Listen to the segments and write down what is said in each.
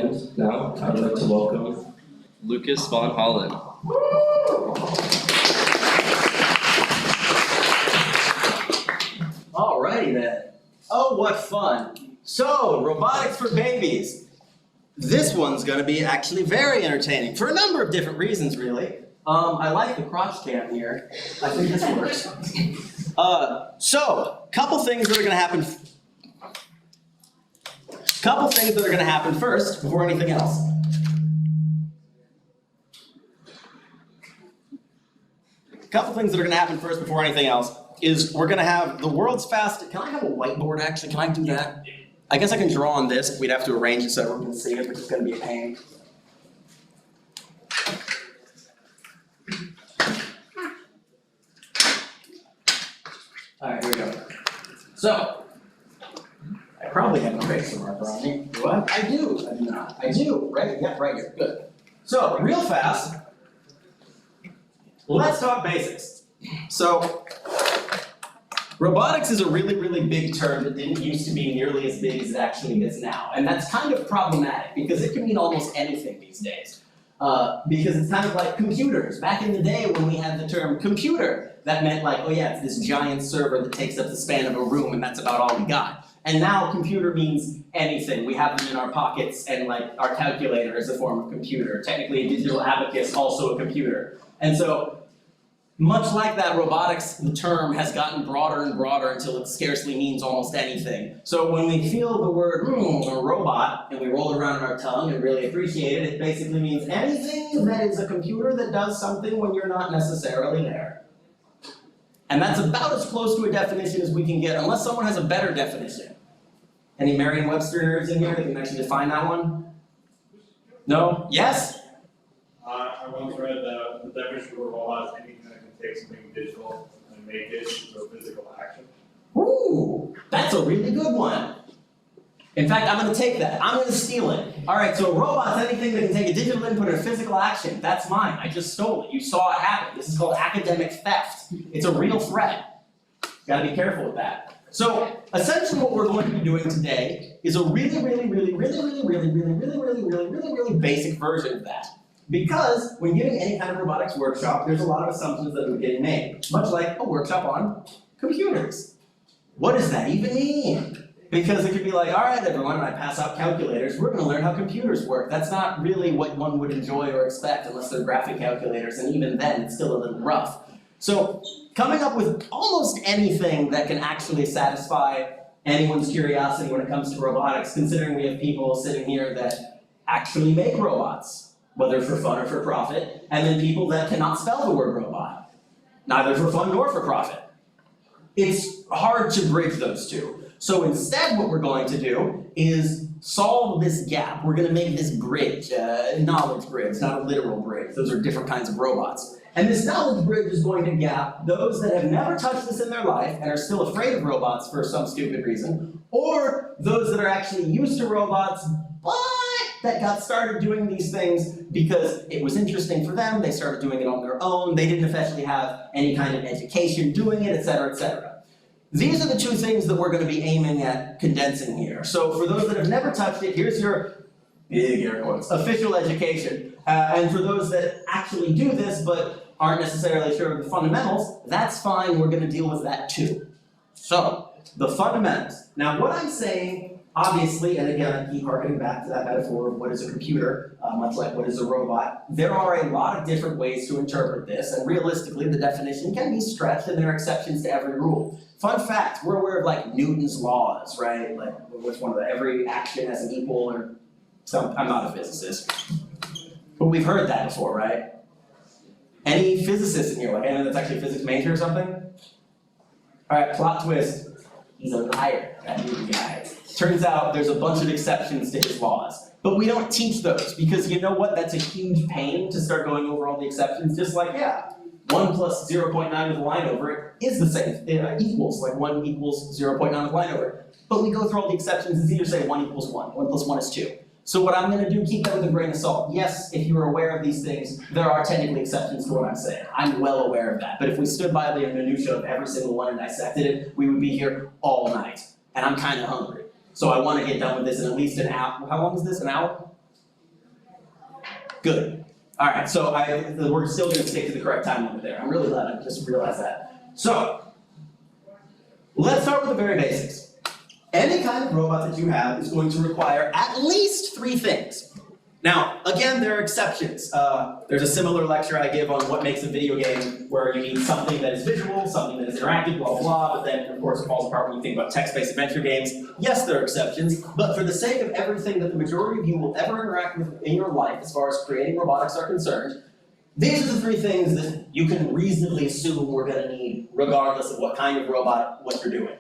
And now I'd like to welcome Lucas von Hollen. Alrighty then. Oh, what fun. So, robotics for babies. This one's going to be actually very entertaining for a number of different reasons, really. I like the crotch cam here. I think this works. So, couple things that are going to happen. Couple things that are going to happen first before anything else. Couple things that are going to happen first before anything else is we're going to have the world's fastest. Can I have a whiteboard actually? Can I do that? I guess I can draw on this. We'd have to arrange it so everyone can see it, which is going to be a pain. All right, here we go. So, I probably have an eraser marker on me. Do I? I do. I do not. I do. Right? Yeah, right here. Good. So, real fast, let's talk basics. So, robotics is a really, really big term that didn't used to be nearly as big as it actually is now. And that's kind of problematic because it can mean almost anything these days. Because it's kind of like computers. Back in the day when we had the term computer, that meant like, oh yeah, it's this giant server that takes up the span of a room and that's about all we got. And now computer means anything. We have them in our pockets and like our calculator is a form of computer. Technically a digital abacus, also a computer. And so, much like that, robotics, the term, has gotten broader and broader until it scarcely means almost anything. So when we feel the word a robot, and we roll it around in our tongue and really appreciate it, it basically means anything that is a computer that does something when you're not necessarily there. And that's about as close to a definition as we can get, unless someone has a better definition. Any Merriam-Webster nerds in here that can actually define that one? No? Yes? I once read the definition of a robot is anything that can take something digital and make it into a physical action. Ooh, that's a really good one. In fact, I'm going to take that. I'm going to steal it. All right, so robots, anything that can take a digital input and a physical action. That's mine. I just stole it. You saw it happen. This is called academic theft. It's a real threat. Got to be careful with that. So, essentially what we're going to be doing today is a really basic version of that. Because when giving any kind of robotics workshop, there's a lot of assumptions that are getting made, much like a workshop on computers. What does that even mean? Because it could be like, all right, everyone, when I pass out calculators, we're going to learn how computers work. That's not really what one would enjoy or expect unless they're graphic calculators, and even then, it's still a little rough. So, coming up with almost anything that can actually satisfy anyone's curiosity when it comes to robotics, considering we have people sitting here that actually make robots, whether for fun or for profit, and then people that cannot spell the word robot, neither for fun nor for profit. It's hard to bridge those two. So instead what we're going to do is solve this gap. We're going to make this bridge, a knowledge bridge, not a literal bridge. Those are different kinds of robots. And this knowledge bridge is going to gap those that have never touched this in their life and are still afraid of robots for some stupid reason, or those that are actually used to robots, but that got started doing these things because it was interesting for them, they started doing it on their own, they didn't officially have any kind of education doing it, etc., etc. These are the two things that we're going to be aiming at condensing here. So for those that have never touched it, here's your big air quotes, official education. And for those that actually do this but aren't necessarily sure of the fundamentals, that's fine, we're going to deal with that too. So, the fundamentals. Now what I'm saying, obviously, and again I keep harkening back to that metaphor of what is a computer, much like what is a robot, there are a lot of different ways to interpret this, and realistically the definition can be stretched and there are exceptions to every rule. Fun fact, we're aware of like Newton's laws, right? Like what's one of the, every action has an equal or some, I'm not a physicist, but we've heard that before, right? Any physicists in here, like anyone that's actually a physics major or something? All right, plot twist, he's a liar, that Newton guy. Turns out there's a bunch of exceptions to his laws. But we don't teach those because you know what? That's a huge pain to start going over all the exceptions. Just like, yeah, 1 plus 0.9 with a line over it is the same. It equals, like 1 equals 0.9 with a line over it. But we go through all the exceptions and either say 1 equals 1, 1 plus 1 is 2. So what I'm going to do, keep that with a grain of salt. Yes, if you're aware of these things, there are technically exceptions to what I'm saying. I'm well aware of that. But if we stood by the minutiae of every single one and dissected it, we would be here all night. And I'm kind of hungry. So I want to get done with this in at least an hour. How long is this? An hour? Good. All right, so we're still going to stick to the correct time limit there. I'm really glad I just realized that. So, let's start with the very basics. Any kind of robot that you have is going to require at least 3 things. Now, again, there are exceptions. There's a similar lecture I give on what makes a video game where you need something that is visual, something that is interactive, blah, blah, blah, but then, of course, it falls apart when you think about text-based adventure games. Yes, there are exceptions, but for the sake of everything that the majority of you will ever interact with in your life as far as creating robotics are concerned, these are the 3 things that you can reasonably assume we're going to need regardless of what kind of robot, what you're doing.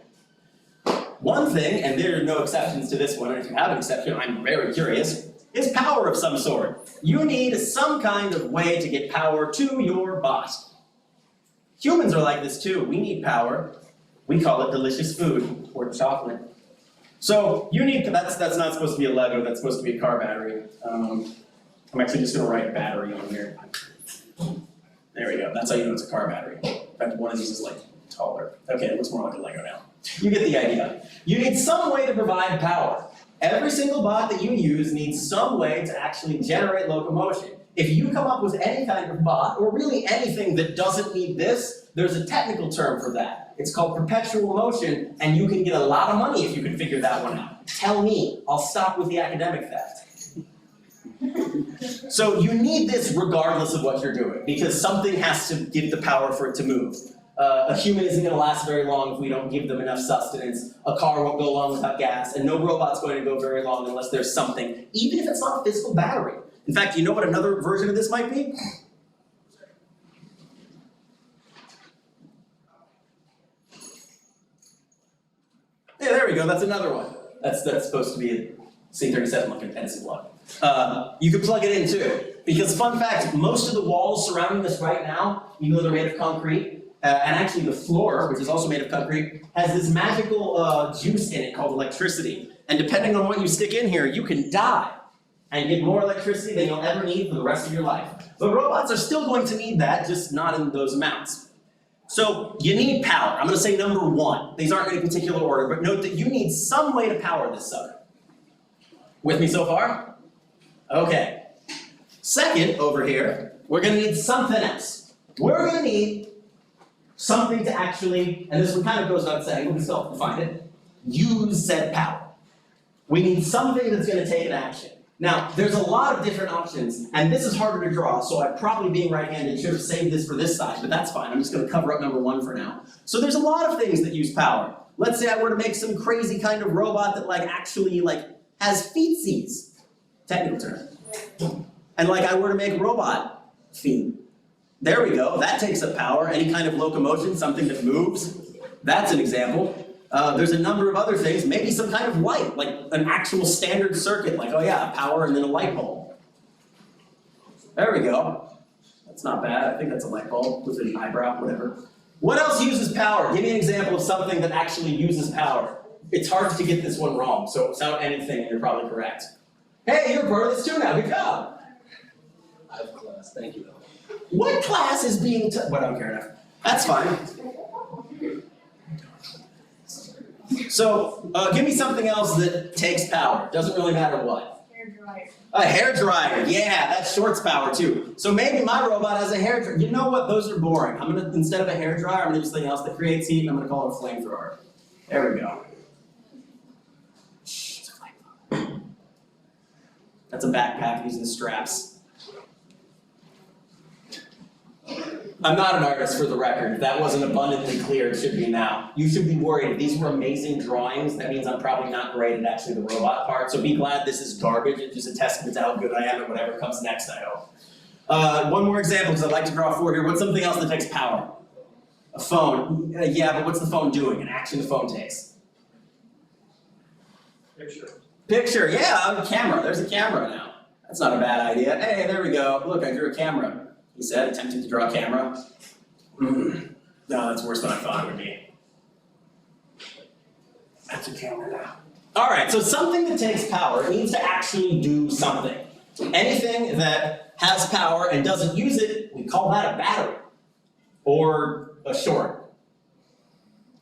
One thing, and there are no exceptions to this one, and if you have an exception, I'm very curious, is power of some sort. You need some kind of way to get power to your bot. Humans are like this too. We need power. We call it delicious food, or chocolate. So you need, that's not supposed to be a Lego, that's supposed to be a car battery. I'm actually just gonna write battery on here. There we go, that's how you know it's a car battery. In fact, one of these is like taller. Okay, it looks more like a Lego now. You get the idea. You need some way to provide power. Every single bot that you use needs some way to actually generate locomotion. If you come up with any kind of bot, or really anything that doesn't need this, there's a technical term for that. It's called perpetual motion, and you can get a lot of money if you can figure that one out. Tell me, I'll stop with the academic fact. So you need this regardless of what you're doing, because something has to give the power for it to move. A human isn't going to last very long if we don't give them enough sustenance. A car won't go long without gas, and no robot's going to go very long unless there's something, even if it's not a physical battery. In fact, you know what another version of this might be? Yeah, there we go, that's another one. That's supposed to be a C37 like an Edison plug. You can plug it in too. Because fun fact, most of the walls surrounding this right now, even though they're made of concrete, and actually the floor, which is also made of concrete, has this magical juice in it called electricity. And depending on what you stick in here, you can die and get more electricity than you'll ever need for the rest of your life. But robots are still going to need that, just not in those amounts. So you need power. I'm going to say number 1. These aren't in any particular order, but note that you need some way to power this sucker. With me so far? Okay. Second, over here, we're going to need something else. We're going to need something to actually, and this one kind of goes without saying, we still have to find it, use said power. We need something that's going to take an action. Now, there's a lot of different options, and this is harder to draw, so I probably, being right-handed, should have saved this for this side, but that's fine. I'm just going to cover up number 1 for now. So there's a lot of things that use power. Let's say I were to make some crazy kind of robot that actually has feetsies, technical term. And I were to make robot feet. There we go, that takes up power. Any kind of locomotion, something that moves, that's an example. There's a number of other things, maybe some kind of light, like an actual standard circuit, oh yeah, power and then a light bulb. There we go. That's not bad, I think that's a light bulb with an eyebrow, whatever. What else uses power? Give me an example of something that actually uses power. It's hard to get this one wrong, so shout anything and you're probably correct. Hey, you're part of this too now, good job. I have class, thank you. What class is being well, I don't care enough. That's fine. So, give me something else that takes power. Doesn't really matter what. Hair dryer. A hair dryer, yeah, that shorts power too. So maybe my robot has a hair dryer. You know what, those are boring. I'm gonna, instead of a hair dryer, I'm gonna use something else that creates heat, and I'm gonna call it a flamethrower. There we go. Shh, it's a flamethrower. That's a backpack using straps. I'm not an artist, for the record. If that wasn't abundantly clear, it should be now. You should be worried. If these were amazing drawings, that means I'm probably not great at actually the robot part, so be glad this is garbage. It's just a testament to how good I am at whatever comes next, I hope. One more example, because I'd like to draw 4 here. What's something else that takes power? A phone. Yeah, but what's the phone doing? An action the phone takes. Picture. Picture, yeah, a camera. There's a camera now. That's not a bad idea. Hey, there we go. Look, I drew a camera. He said, attempting to draw a camera. No, that's worse than I thought it would be. That's a camera now. All right, so something that takes power needs to actually do something. Anything that has power and doesn't use it, we call that a battery. Or a short.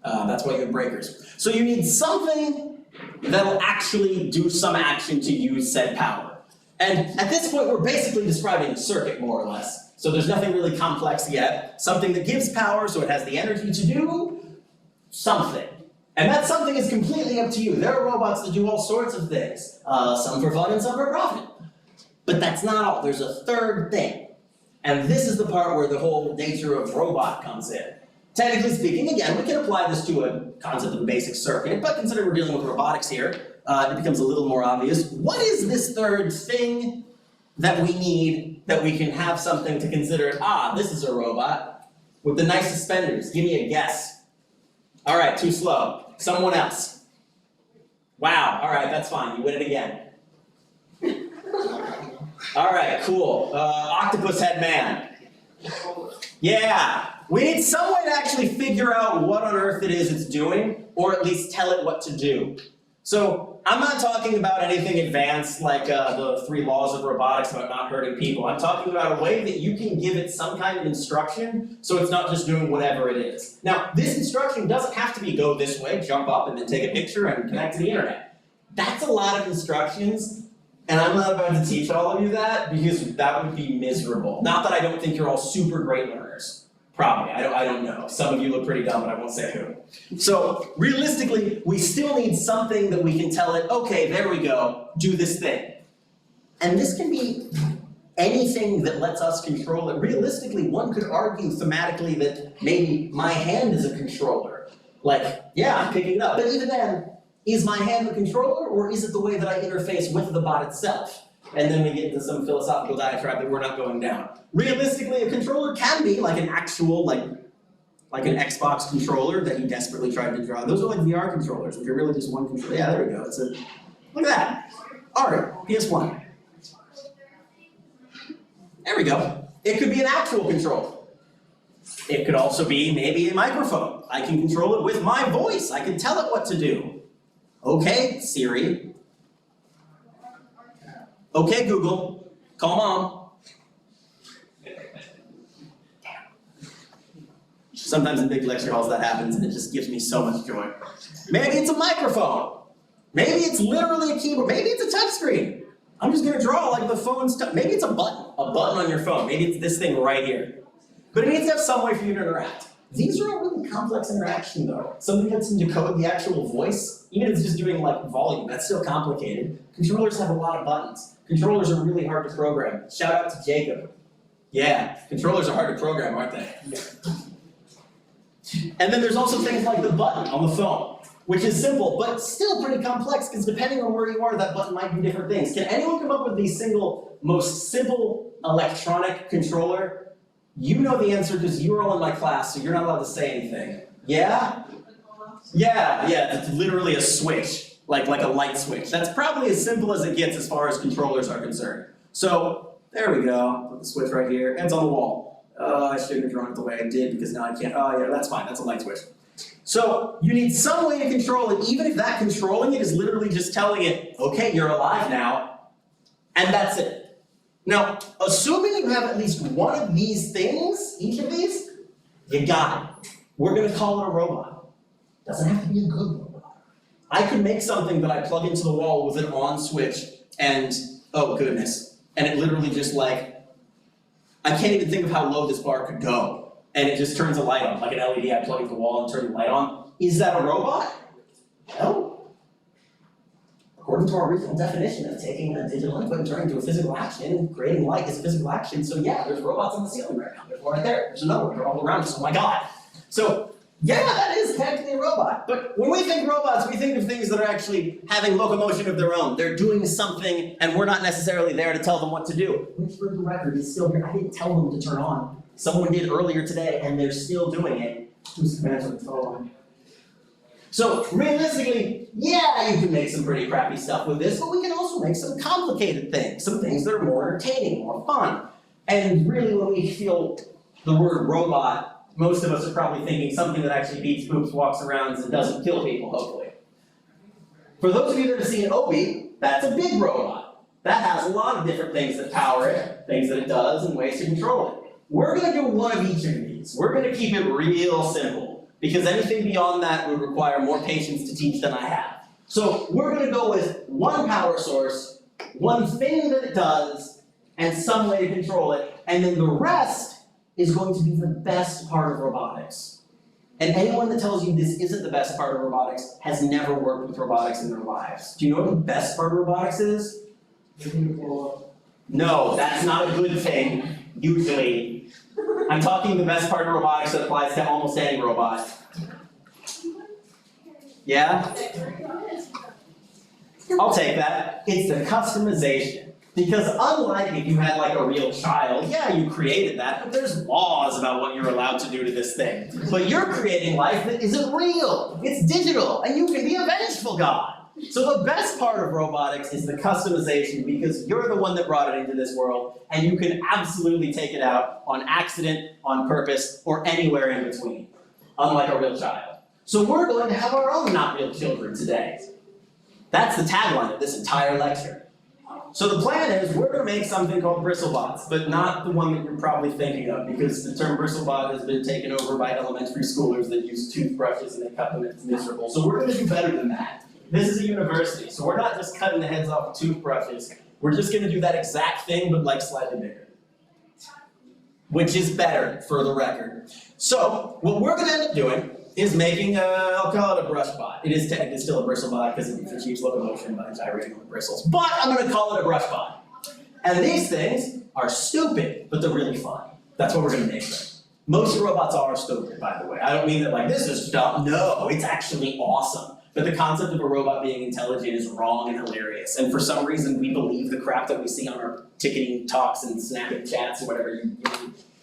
That's why you have breakers. So you need something that'll actually do some action to use said power. And at this point, we're basically describing a circuit, more or less. So there's nothing really complex yet. Something that gives power, so it has the energy to do something. And that something is completely up to you. There are robots that do all sorts of things. Some for fun and some for profit. But that's not all. There's a third thing. And this is the part where the whole nature of robot comes in. Technically speaking, again, we can apply this to a concept of a basic circuit, but considering we're dealing with robotics here, it becomes a little more obvious. What is this third thing that we need that we can have something to consider? This is a robot with the nice suspenders. Give me a guess. All right, too slow. Someone else. Wow, all right, that's fine. You win it again. All right, cool. Octopus head man. Yeah. We need some way to actually figure out what on earth it is it's doing, or at least tell it what to do. So I'm not talking about anything advanced like the 3 laws of robotics about not hurting people. I'm talking about a way that you can give it some kind of instruction so it's not just doing whatever it is. Now, this instruction doesn't have to be go this way, jump up, and then take a picture and connect to the internet. That's a lot of instructions, and I'm not about to teach all of you that because that would be miserable. Not that I don't think you're all super great learners. Probably, I don't know. Some of you look pretty dumb, but I won't say who. So, realistically, we still need something that we can tell it, okay, there we go, do this thing. And this can be anything that lets us control it. Realistically, one could argue thematically that maybe my hand is a controller. Like, yeah, I'm picking it up, but even then, is my hand the controller, or is it the way that I interface with the bot itself? And then we get into some philosophical diatribe that we're not going down. Realistically, a controller can be like an actual, like an Xbox controller that he desperately tried to draw. Those are like VR controllers, which are really just one controller. Yeah, there we go. It's a, look at that. All right, PS1. There we go. It could be an actual controller. It could also be maybe a microphone. I can control it with my voice. I can tell it what to do. Okay, Siri. Okay, Google, call mom. Sometimes in big lecture halls that happens and it just gives me so much joy. Maybe it's a microphone. Maybe it's literally a keyboard. Maybe it's a touchscreen. I'm just gonna draw like the phone's maybe it's a button on your phone. Maybe it's this thing right here. But it needs to have some way for you to interact. These are all really complex interaction though. Something that can decode the actual voice, even if it's just doing like volume, that's still complicated. Controllers have a lot of buttons. Controllers are really hard to program. Shout out to Jacob. Yeah, controllers are hard to program, aren't they? And then there's also things like the button on the phone, which is simple, but still pretty complex because depending on where you are, that button might do different things. Can anyone come up with the most simple electronic controller? You know the answer because you're all in my class, so you're not allowed to say anything. Yeah? Yeah, it's literally a switch. Like a light switch. That's probably as simple as it gets as far as controllers are concerned. So, there we go. Put the switch right here, and it's on the wall. I shouldn't have drawn it the way I did because now I can't. Oh yeah, that's fine, that's a light switch. So, you need some way to control it, even if that controlling it is literally just telling it, okay, you're alive now, and that's it. Now, assuming you have at least one of these things, each of these, you got it. We're gonna call it a robot. Doesn't have to be a good robot. I could make something that I plug into the wall with an on switch and, oh goodness, and it literally just like, I can't even think of how low this bar could go. And it just turns a light on, like an LED I plug into the wall and turn the light on. Is that a robot? No. According to our original definition of taking a digital input and turning it into a physical action, creating light is a physical action, so yeah, there's robots on the ceiling right now. There's one right there, there's another one, they're all around us, oh my god. So, yeah, that is technically a robot, but when we think robots, we think of things that are actually having locomotion of their own. They're doing something, and we're not necessarily there to tell them what to do. Which, for the record, is still here. I didn't tell them to turn on. Someone did earlier today, and they're still doing it. Who's the commands on the phone? So, realistically, yeah, you can make some pretty crappy stuff with this, but we can also make some complicated things, some things that are more entertaining, more fun. And really, when we feel the word robot, most of us are probably thinking something that actually beats, poops, walks around, and doesn't kill people, hopefully. For those of you that have seen Obi, that's a big robot. That has a lot of different things that power it, things that it does, and ways to control it. We're going to do one of each of these. We're going to keep it real simple, because anything beyond that would require more patience to teach than I have. So we're going to go with one power source one thing that it does, and some way to control it, and then the rest is going to be the best part of robotics. And anyone that tells you this isn't the best part of robotics has never worked with robotics in their lives. Do you know what the best part of robotics is? No, that's not a good thing, usually. I'm talking the best part of robotics that applies to almost any robot. Yeah? I'll take that. It's the customization. Because unlike if you had like a real child, yeah, you created that, but there's laws about what you're allowed to do to this thing. But you're creating life that isn't real. It's digital, and you can be a vengeful god. So the best part of robotics is the customization, because you're the one that brought it into this world, and you can absolutely take it out on accident, on purpose, or anywhere in between, unlike a real child. So we're going to have our own not real children today. That's the tagline of this entire lecture. So the plan is we're going to make something called Bristlebots, but not the one that you're probably thinking of, because the term Bristlebot has been taken over by elementary schoolers that use toothbrushes and they cut them and it's miserable. So we're going to do better than that. This is a university, so we're not just cutting the heads off of toothbrushes. We're just going to do that exact thing, but like slightly bigger. Which is better, for the record. So what we're going to end up doing is making, I'll call it a brush bot. It is technically still a bristlebot because it achieves locomotion by gyrating on the bristles. But I'm going to call it a brush bot. And these things are stupid, but they're really fun. That's what we're going to make them. Most robots are stupid, by the way. I don't mean that like, this is dumb. No, it's actually awesome. But the concept of a robot being intelligent is wrong and hilarious. And for some reason, we believe the crap that we see on our ticketing talks and snapping chats and whatever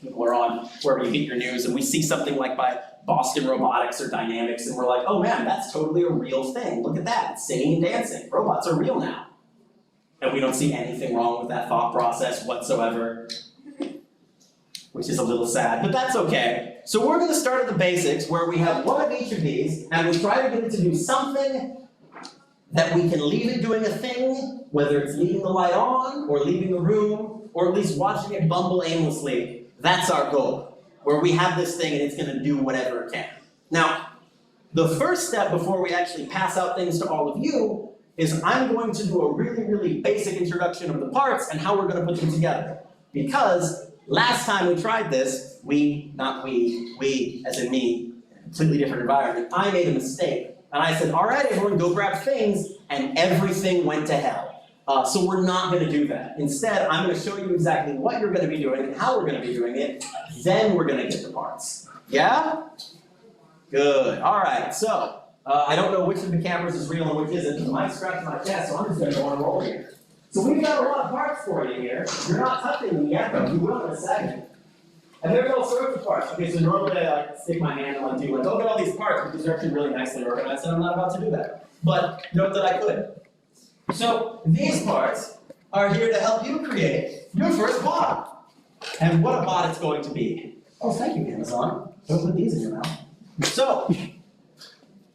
people are on, wherever you get your news, and we see something like by Boston Robotics or Dynamics, and we're like, oh man, that's totally a real thing. Look at that, it's singing and dancing. Robots are real now. And we don't see anything wrong with that thought process whatsoever, which is a little sad, but that's okay. So we're gonna start at the basics, where we have one of each of these, and we try to get it to do something that we can leave it doing a thing, whether it's leaving the light on, or leaving the room, or at least watching it bumble aimlessly. That's our goal, where we have this thing and it's going to do whatever it can. Now, the first step before we actually pass out things to all of you is I'm going to do a really, really basic introduction of the parts and how we're going to put them together. Because last time we tried this, we as in me, completely different environment, I made a mistake. And I said, all right, everyone go grab things, and everything went to hell. So we're not going to do that. Instead, I'm going to show you exactly what you're going to be doing and how we're going to be doing it. Then we're going to get the parts. Yeah? Good. All right. So I don't know which of the cameras is real and which isn't, because I might scratch my chest, so I'm just going to go on a roll here. So we've got a lot of parts for you here. You're not touching them yet, though. You will in a second. And there's all sorts of parts. Okay, so normally I like stick my hand on do like, look at all these parts, because they're actually really nicely organized, and I'm not about to do that. But note that I could. So these parts are here to help you create your first bot. And what a bot it's going to be. Oh, thank you, Amazon. Don't put these in your mouth. So,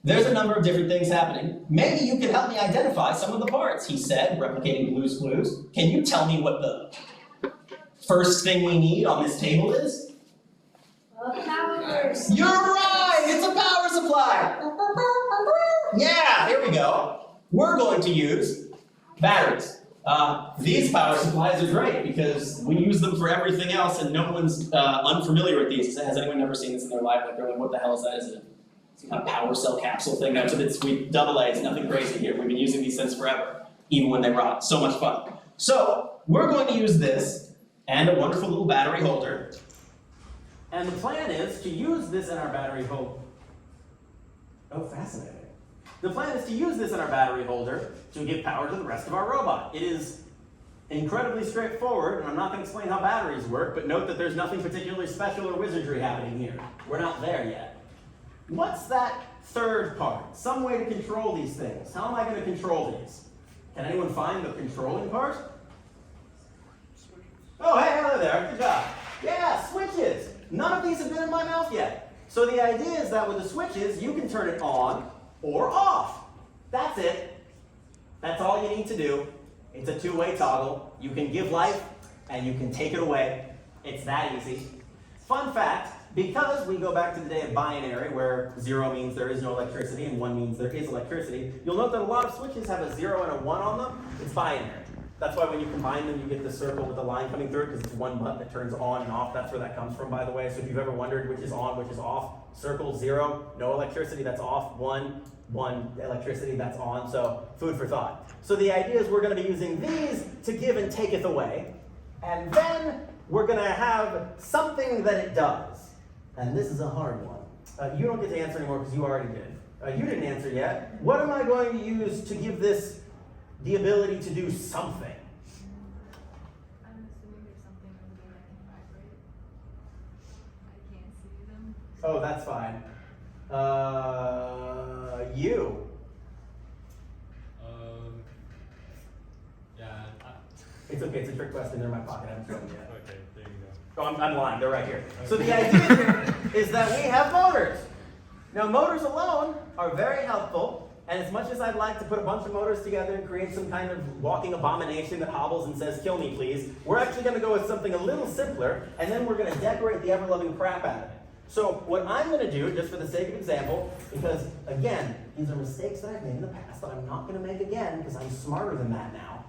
there's a number of different things happening. Maybe you can help me identify some of the parts, he said, replicating Blue's Clues. Can you tell me what the first thing we need on this table is? Power. You're right! It's a power supply! Yeah, here we go. We're going to use batteries. These power supplies are great because we use them for everything else, and no one's unfamiliar with these. Has anyone never seen this in their life? Like, they're like, what the hell is that? Is it some kind of power cell capsule thing? No, it's a bit sweet. AA, it's nothing crazy here. We've been using these since forever, even when they rot. So much fun. So, we're going to use this and a wonderful little battery holder. And the plan is to use this in our battery holder. Oh, fascinating. The plan is to use this in our battery holder to give power to the rest of our robot. It is incredibly straightforward, and I'm not going to explain how batteries work, but note that there's nothing particularly special or wizardry happening here. We're not there yet. What's that third part? Some way to control these things. How am I going to control these? Can anyone find the controlling part? Oh, hey, hello there. Good job. Yeah, switches. None of these have been in my mouth yet. So the idea is that with the switches, you can turn it on or off. That's it. That's all you need to do. It's a two-way toggle. You can give life and you can take it away. It's that easy. Fun fact, because we go back to the day of binary, where 0 means there is no electricity and 1 means there is electricity, you'll note that a lot of switches have a 0 and a 1 on them. It's binary. That's why when you combine them, you get the circle with the line coming through it, because it's one button that turns on and off. That's where that comes from, by the way. So if you've ever wondered which is on, which is off, circle 0, no electricity, that's off. 1, electricity, that's on. So food for thought. So the idea is we're going to be using these to give and taketh away. And then we're going to have something that it does. And this is a hard one. You don't get to answer anymore because you already did. You didn't answer yet. What am I going to use to give this the ability to do something? I'm assuming there's something over there that can vibrate. I can't see them. Oh, that's fine. You. Yeah. It's okay, it's a trick question. They're in my pocket. I haven't shown them yet. Okay, there you go. Oh, I'm lying. They're right here. So the idea here is that we have motors. Now, motors alone are very helpful, and as much as I'd like to put a bunch of motors together and create some kind of walking abomination that hobbles and says, kill me, please, we're actually going to go with something a little simpler, and then we're going to decorate the ever-loving crap out of it. So what I'm going to do, just for the sake of example, because, again, these are mistakes that I've made in the past that I'm not going to make again because I'm smarter than that now.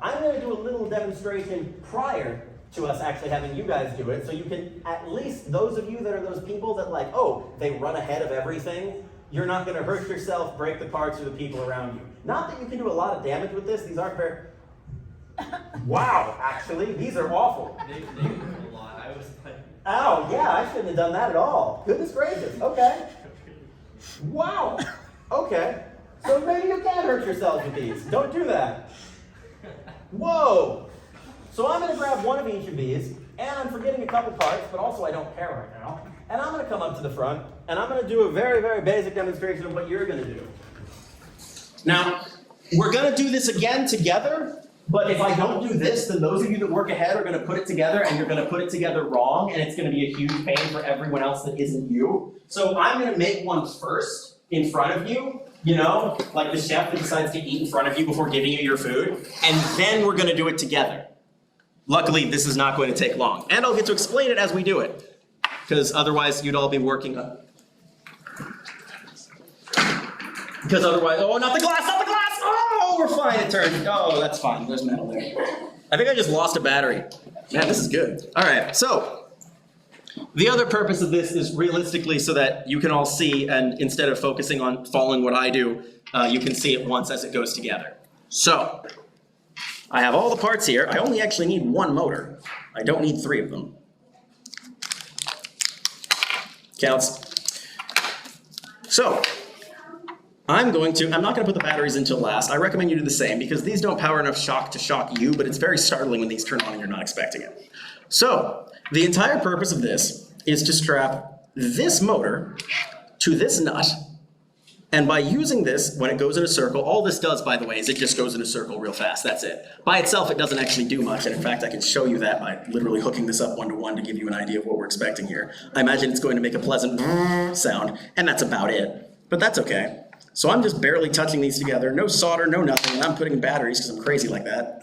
I'm going to do a little demonstration prior to us actually having you guys do it, so you can, at least those of you that are those people that like, oh, they run ahead of everything, you're not going to hurt yourself, break the parts, or the people around you. Not that you can do a lot of damage with this, these aren't very... Wow, actually, these are awful. They hurt a lot. I was like, Ow, yeah, I shouldn't have done that at all. Goodness gracious, okay. Wow, okay. So maybe you can hurt yourself with these. Don't do that. Whoa. So I'm going to grab one of each of these, and I'm forgetting a couple parts, but also I don't care right now. And I'm going to come up to the front, and I'm going to do a very, very basic demonstration of what you're going to do. Now, we're going to do this again together, but if I don't do this, then those of you that work ahead are going to put it together, and you're going to put it together wrong, and it's going to be a huge pain for everyone else that isn't you. So I'm going to make one first in front of you, you know, like the chef that decides to eat in front of you before giving you your food, and then we're going to do it together. Luckily, this is not going to take long, and I'll get to explain it as we do it, because otherwise you'd all be working up. Because otherwise, oh, not the glass, not the glass! Oh, we're fine, it turned. Oh, that's fine, there's metal there. I think I just lost a battery. Man, this is good. All right, so the other purpose of this is realistically so that you can all see, and instead of focusing on following what I do, you can see it once as it goes together. So, I have all the parts here. I only actually need one motor. I don't need 3 of them. Counts. So, I'm not going to put the batteries until last. I recommend you do the same because these don't power enough shock to shock you, but it's very startling when these turn on and you're not expecting it. So, the entire purpose of this is to strap this motor to this nut. And by using this, when it goes in a circle, all this does, by the way, is it just goes in a circle real fast. That's it. By itself, it doesn't actually do much. And in fact, I can show you that by literally hooking this up one-to-one to give you an idea of what we're expecting here. I imagine it's going to make a pleasant sound, and that's about it. But that's okay. So I'm just barely touching these together. No solder, no nothing. And I'm putting in batteries because I'm crazy like that.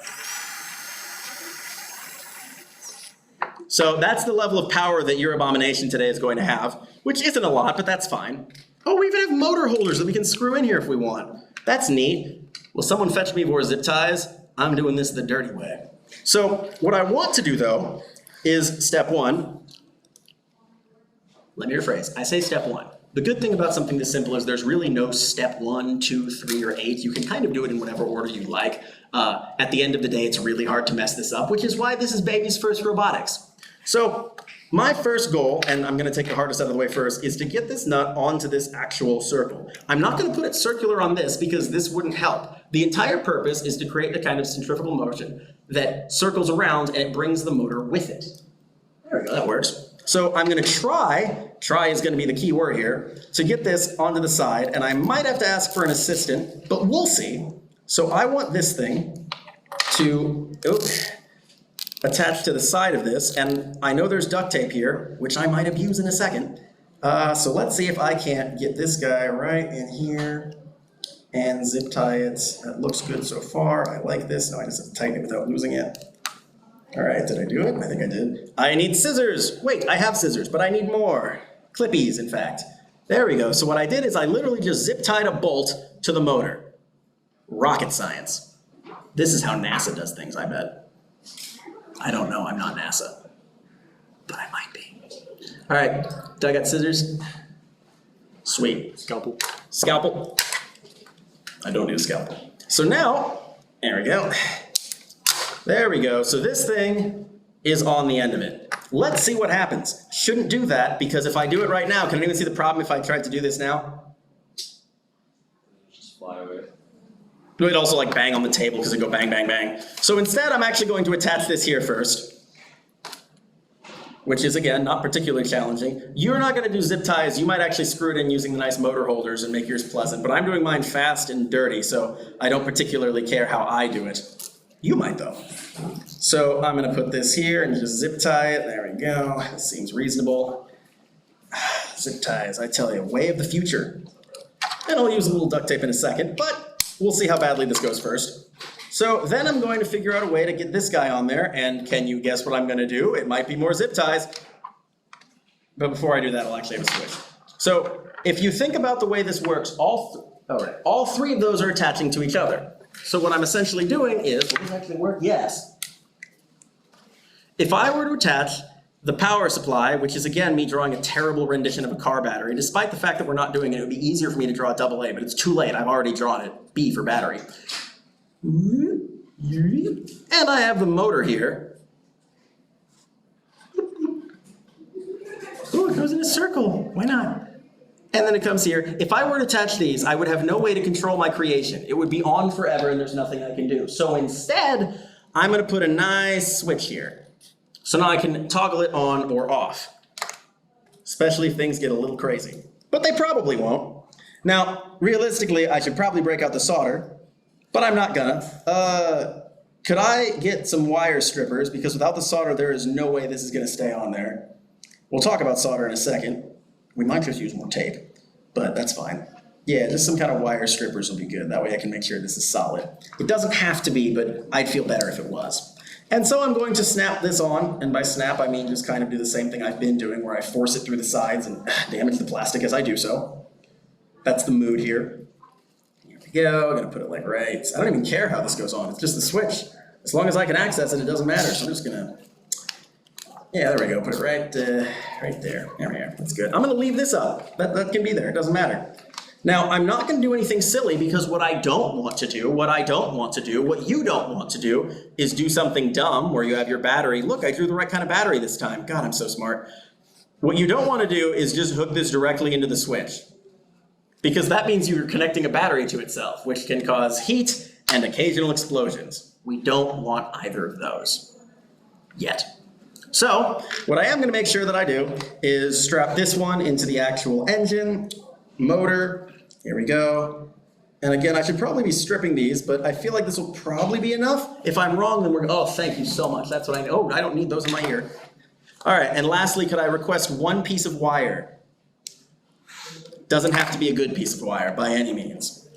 So that's the level of power that your abomination today is going to have, which isn't a lot, but that's fine. Oh, we even have motor holders that we can screw in here if we want. That's neat. Will someone fetch me more zip ties? I'm doing this the dirty way. So what I want to do, though, is step 1. Let me rephrase. I say step 1. The good thing about something this simple is there's really no step 1, 2, 3, or 8. You can kind of do it in whatever order you like. At the end of the day, it's really hard to mess this up, which is why this is baby's first robotics. So my first goal, and I'm going to take the hardest out of the way first, is to get this nut onto this actual circle. I'm not going to put it circular on this because this wouldn't help. The entire purpose is to create the kind of centrifugal motion that circles around and it brings the motor with it. There we go, that works. So I'm going to try is going to be the key word here, to get this onto the side, and I might have to ask for an assistant, but we'll see. So I want this thing to attach to the side of this, and I know there's duct tape here, which I might abuse in a second. So let's see if I can't get this guy right in here and zip tie it. That looks good so far. I like this. Now I just have to tighten it without losing it. All right, did I do it? I think I did. I need scissors. Wait, I have scissors, but I need more. Clippies, in fact. There we go. So what I did is I literally just zip tied a bolt to the motor. Rocket science. This is how NASA does things, I bet. I don't know, I'm not NASA. But I might be. All right, do I got scissors? Sweet. Scalpel. Scalpel. I don't need a scalpel. So now, there we go. There we go. So this thing is on the end of it. Let's see what happens. Shouldn't do that because if I do it right now, can anyone see the problem if I tried to do this now? Just fly away. It would also like bang on the table because it go bang, bang, bang. So instead, I'm actually going to attach this here first, which is again, not particularly challenging. You're not gonna do zip ties. You might actually screw it in using the nice motor holders and make yours pleasant, but I'm doing mine fast and dirty, so I don't particularly care how I do it. You might though. So I'm gonna put this here and just zip tie it. There we go. This seems reasonable. Zip ties, I tell you, way of the future. And I'll use a little duct tape in a second, but we'll see how badly this goes first. So then I'm going to figure out a way to get this guy on there, and can you guess what I'm gonna do? It might be more zip ties. But before I do that, I'll actually have a switch. So if you think about the way this works, all three of those are attaching to each other. So what I'm essentially doing is, will this actually work? Yes. If I were to attach the power supply, which is again me drawing a terrible rendition of a car battery, despite the fact that we're not doing it, it would be easier for me to draw a AA, but it's too late, I've already drawn it, B for battery. And I have the motor here. Oh, it goes in a circle, why not? And then it comes here. If I were to attach these, I would have no way to control my creation. It would be on forever and there's nothing I can do. So instead, I'm gonna put a nice switch here. So now I can toggle it on or off, especially if things get a little crazy. But they probably won't. Now, realistically, I should probably break out the solder, but I'm not gonna. Could I get some wire strippers? Because without the solder, there is no way this is gonna stay on there. We'll talk about solder in a second. We might just use more tape, but that's fine. Yeah, just some kind of wire strippers will be good. That way I can make sure this is solid. It doesn't have to be, but I'd feel better if it was. And so I'm going to snap this on, and by snap I mean just kind of do the same thing I've been doing where I force it through the sides and damage the plastic as I do so. That's the mood here. Here we go, I'm gonna put it like right. I don't even care how this goes on, it's just the switch. As long as I can access it, it doesn't matter. So I'm just gonna, yeah, there we go, put it right there. There we go, that's good. I'm gonna leave this up, that can be there, it doesn't matter. Now, I'm not gonna do anything silly because what you don't want to do is do something dumb where you have your battery. Look, I drew the right kind of battery this time. God, I'm so smart. What you don't wanna do is just hook this directly into the switch, because that means you're connecting a battery to itself, which can cause heat and occasional explosions. We don't want either of those yet. So, what I am gonna make sure that I do is strap this one into the actual engine, motor, here we go. And again, I should probably be stripping these, but I feel like this will probably be enough. If I'm wrong, then oh, thank you so much. That's what I know. Oh, I don't need those in my ear. All right, and lastly, could I request one piece of wire? Doesn't have to be a good piece of wire by any means.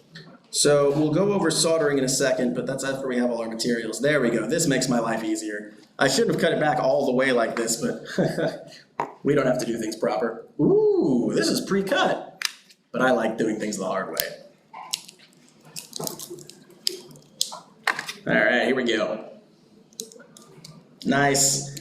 So we'll go over soldering in a second, but that's after we have all our materials. There we go, this makes my life easier. I shouldn't have cut it back all the way like this, but we don't have to do things proper. Ooh, this is pre-cut. But I like doing things the hard way. All right, here we go. Nice.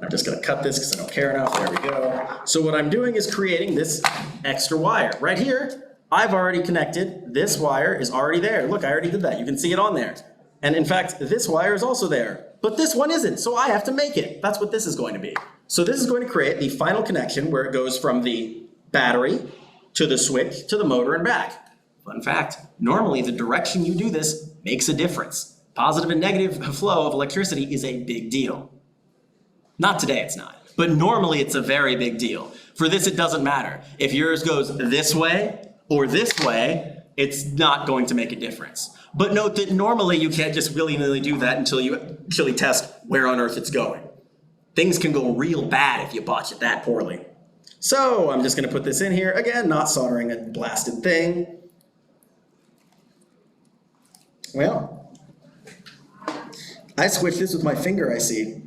I'm just gonna cut this because I don't care enough. There we go. So what I'm doing is creating this extra wire. Right here, I've already connected. This wire is already there. Look, I already did that. You can see it on there. And in fact, this wire is also there. But this one isn't, so I have to make it. That's what this is going to be. So this is going to create the final connection where it goes from the battery to the switch, to the motor and back. Fun fact, normally the direction you do this makes a difference. Positive and negative flow of electricity is a big deal. Not today, it's not. But normally it's a very big deal. For this, it doesn't matter. If yours goes this way or this way, it's not going to make a difference. But note that normally you can't just willy-nilly do that until you actually test where on earth it's going. Things can go real bad if you botch it that poorly. So I'm just gonna put this in here. Again, not soldering a blasted thing. Well, I switched this with my finger, I see.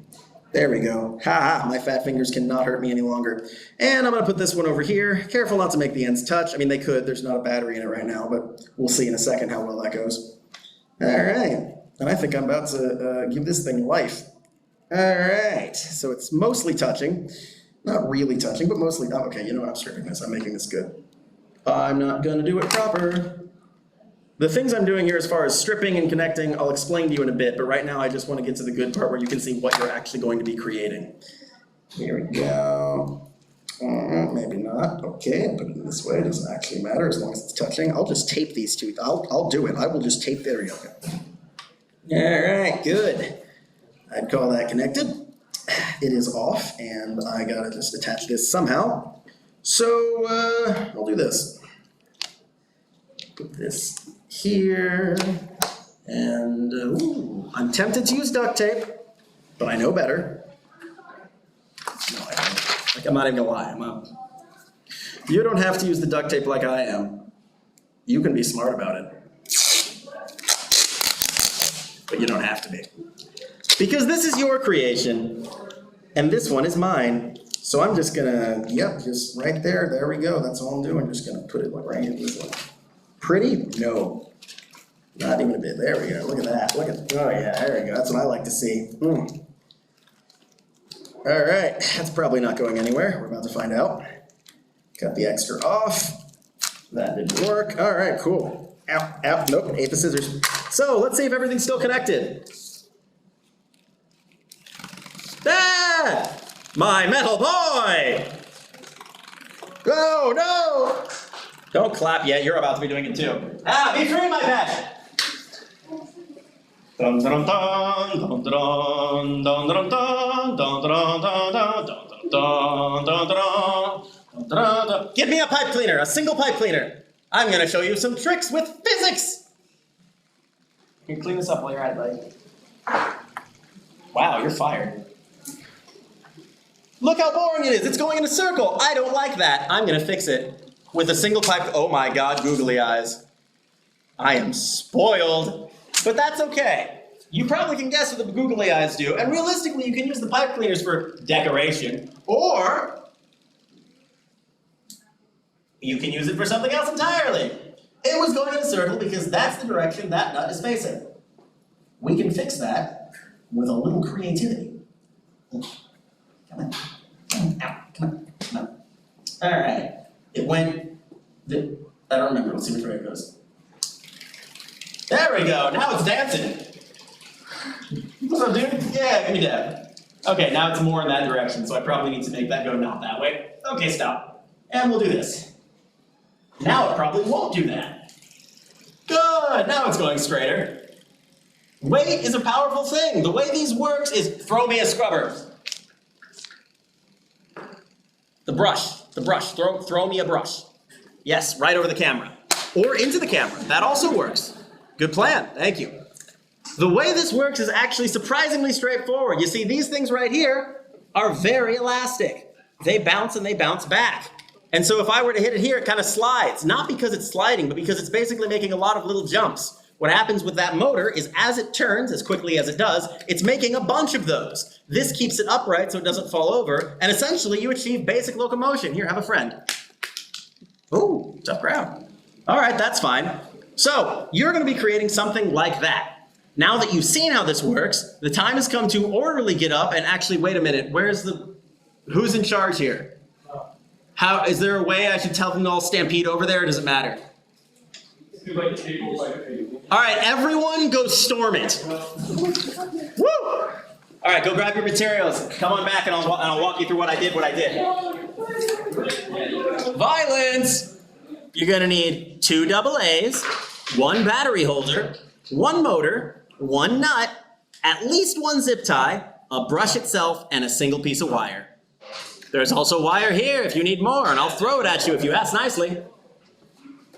There we go. Ha ha, my fat fingers cannot hurt me any longer. And I'm gonna put this one over here. Careful not to make the ends touch. I mean, they could, there's not a battery in it right now, but we'll see in a second how well that goes. All right, And I think I'm about to give this thing life. All right, so it's mostly touching. Not really touching, but mostly. Oh, okay, you know what? I'm stripping this. I'm making this good. I'm not gonna do it proper. The things I'm doing here as far as stripping and connecting, I'll explain to you in a bit, but right now I just want to get to the good part where you can see what you're actually going to be creating. Here we go. Maybe not. Okay, I'll put it in this way. It doesn't actually matter as long as it's touching. I'll just tape these two. I'll do it. I will just tape. There we go. All right, good. I'd call that connected. It is off, and I gotta just attach this somehow. So I'll do this. Put this here, and ooh, I'm tempted to use duct tape, but I know better. No, I don't. Like, I'm not even gonna lie. You don't have to use the duct tape like I am. You can be smart about it. But you don't have to be. Because this is your creation, and this one is mine. So I'm just gonna, yep, just right there. There we go. That's all I'm doing. Just gonna put it like right in this one. Pretty? No. Not even a bit. There we go. Look at that. Look at, oh yeah, there we go. That's what I like to see. All right, that's probably not going anywhere. We're about to find out. Cut the extra off. That didn't work. All right, cool. Ow, ow, nope, ate the scissors. So let's see if everything's still connected. Ah! My metal boy! Oh no! Don't clap yet, you're about to be doing it too. Ah, be free, my pet! Dun dun dun dun dun dun dun dun dun dun dun dun dun dun dun. Give me a pipe cleaner, a single pipe cleaner. I'm gonna show you some tricks with physics. Here, clean this up while you're at it, buddy. Wow, you're fired. Look how boring it is. It's going in a circle. I don't like that. I'm gonna fix it with a single pipe. Oh my God, googly eyes. I am spoiled, but that's okay. You probably can guess what the googly eyes do, and realistically, you can use the pipe cleaners for decoration, or you can use it for something else entirely. It was going in a circle because that's the direction that nut is facing. We can fix that with a little creativity. Come on. Come on. Come on. All right. It went, I don't remember. Let's see which way it goes. There we go. Now it's dancing. What's up, dude? Yeah, give me that. Okay, now it's more in that direction, so I probably need to make that go not that way. Okay, stop. And we'll do this. Now it probably won't do that. Good, now it's going straighter. Weight is a powerful thing. The way these works is throw me a scrubber. The brush, throw me a brush. Yes, right over the camera. Or into the camera, that also works. Good plan, thank you. The way this works is actually surprisingly straightforward. You see, these things right here are very elastic. They bounce and they bounce back. And so if I were to hit it here, it kind of slides. Not because it's sliding, but because it's basically making a lot of little jumps. What happens with that motor is as it turns, as quickly as it does, it's making a bunch of those. This keeps it upright so it doesn't fall over, and essentially you achieve basic locomotion. Here, have a friend. Ooh, tough crowd. All right, that's fine. So, you're gonna be creating something like that. Now that you've seen how this works, the time has come to orderly get up and actually, wait a minute, who's in charge here? Is there a way I should tell them to all stampede over there, or does it matter? All right, everyone go storm it. Woo! All right, go grab your materials. Come on back and I'll walk you through what I did. Violence! You're gonna need 2 AA's, 1 battery holder, 1 motor, 1 nut, at least 1 zip tie, a brush itself, and a single piece of wire. There's also wire here if you need more, and I'll throw it at you if you ask nicely.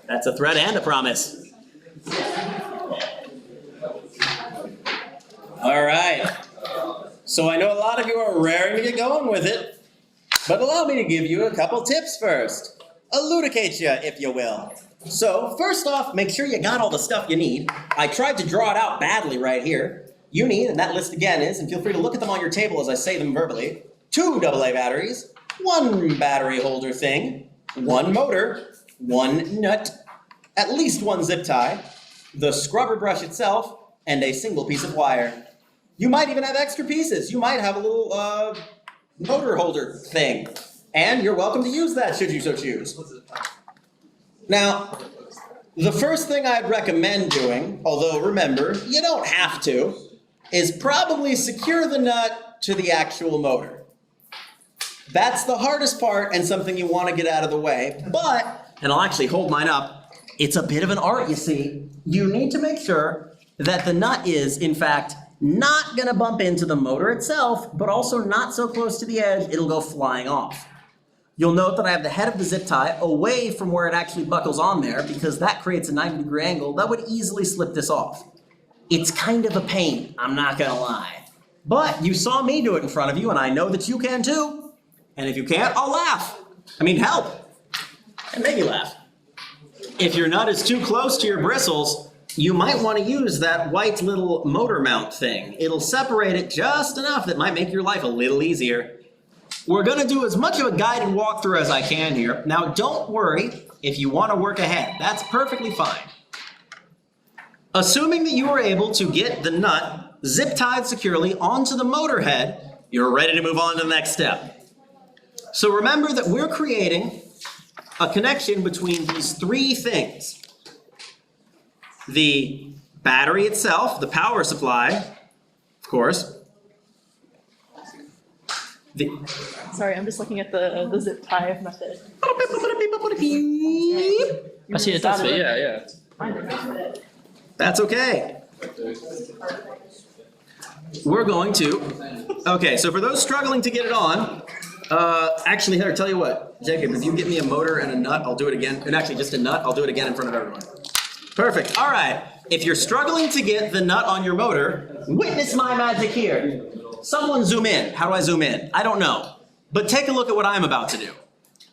That's a threat and a promise. All right. So I know a lot of you are raring to get going with it, but allow me to give you a couple tips first. Elucidate you, if you will. So first off, make sure you got all the stuff you need. I tried to draw it out badly right here. You need, and that list again is, and feel free to look at them on your table as I say them verbally, 2 AA batteries, 1 battery holder thing, 1 motor, 1 nut, at least 1 zip tie, the scrubber brush itself, and a single piece of wire. You might even have extra pieces. You might have a little motor holder thing. And you're welcome to use that should you so choose. Now, the first thing I'd recommend doing, although remember, you don't have to, is probably secure the nut to the actual motor. That's the hardest part and something you want to get out of the way, but, and I'll actually hold mine up, it's a bit of an art, you see. You need to make sure that the nut is, in fact, not gonna bump into the motor itself, but also not so close to the edge, it'll go flying off. You'll note that I have the head of the zip tie away from where it actually buckles on there because that creates a 90-degree angle that would easily slip this off. It's kind of a pain, I'm not gonna lie. But you saw me do it in front of you and I know that you can too. And if you can't, I'll laugh. I mean, help. And maybe laugh. If your nut is too close to your bristles, you might want to use that white little motor mount thing. It'll separate it just enough that might make your life a little easier. We're going to do as much of a guided walkthrough as I can here. Now, don't worry if you want to work ahead. That's perfectly fine. Assuming that you were able to get the nut zip tied securely onto the motor head, you're ready to move on to the next step. So remember that we're creating a connection between these three things. The battery itself, the power supply, of course. Sorry, I'm just looking at the zip tie method. I see it does fit, yeah. That's okay. We're going to, okay, so for those struggling to get it on, actually, here, tell you what, Jacob, if you get me a motor and a nut, I'll do it again. And actually, just a nut, I'll do it again in front of everyone. Perfect. All right. If you're struggling to get the nut on your motor, witness my magic here. Someone zoom in. How do I zoom in? I don't know. But take a look at what I'm about to do.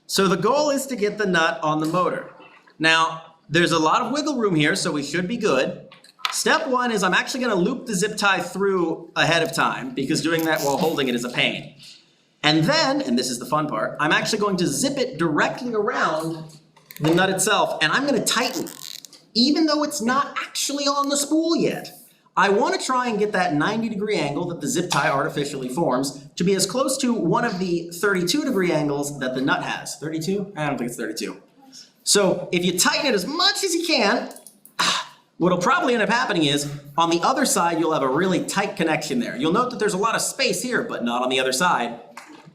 So the goal is to get the nut on the motor. Now, there's a lot of wiggle room here, so we should be good. Step one is I'm actually going to loop the zip tie through ahead of time because doing that while holding it is a pain. And then, and this is the fun part, I'm actually going to zip it directly around the nut itself, and I'm going to tighten, even though it's not actually on the spool yet. I want to try and get that 90-degree angle that the zip tie artificially forms to be as close to one of the 32-degree angles that the nut has. 32? I don't think it's 32. So if you tighten it as much as you can, what'll probably end up happening is, on the other side, you'll have a really tight connection there. You'll note that there's a lot of space here, but not on the other side.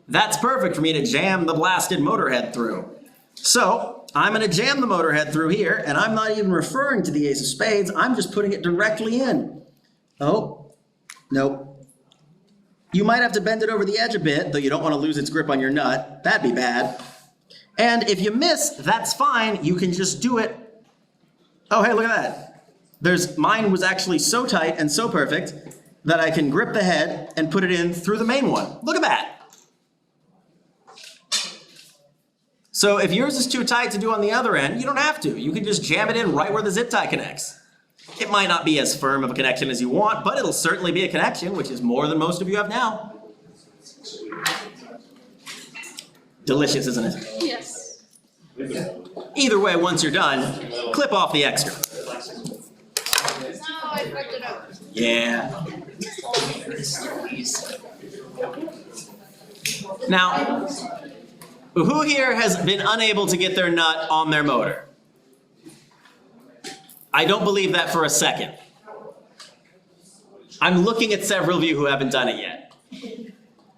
That's perfect for me to jam the blasted motor head through. So, I'm going to jam the motor head through here, and I'm not even referring to the ace of spades, I'm just putting it directly in. Oh, nope. You might have to bend it over the edge a bit, though you don't want to lose its grip on your nut. That'd be bad. And if you miss, that's fine. You can just do it. Oh, hey, look at that. Mine was actually so tight and so perfect that I can grip the head and put it in through the main one. Look at that. So if yours is too tight to do on the other end, you don't have to. You can just jam it in right where the zip tie connects. It might not be as firm of a connection as you want, but it'll certainly be a connection, which is more than most of you have now. Delicious, isn't it? Yes. Either way, once you're done, clip off the extra. No, I fucked it up. Yeah. Now, who here has been unable to get their nut on their motor? I don't believe that for a second. I'm looking at several of you who haven't done it yet.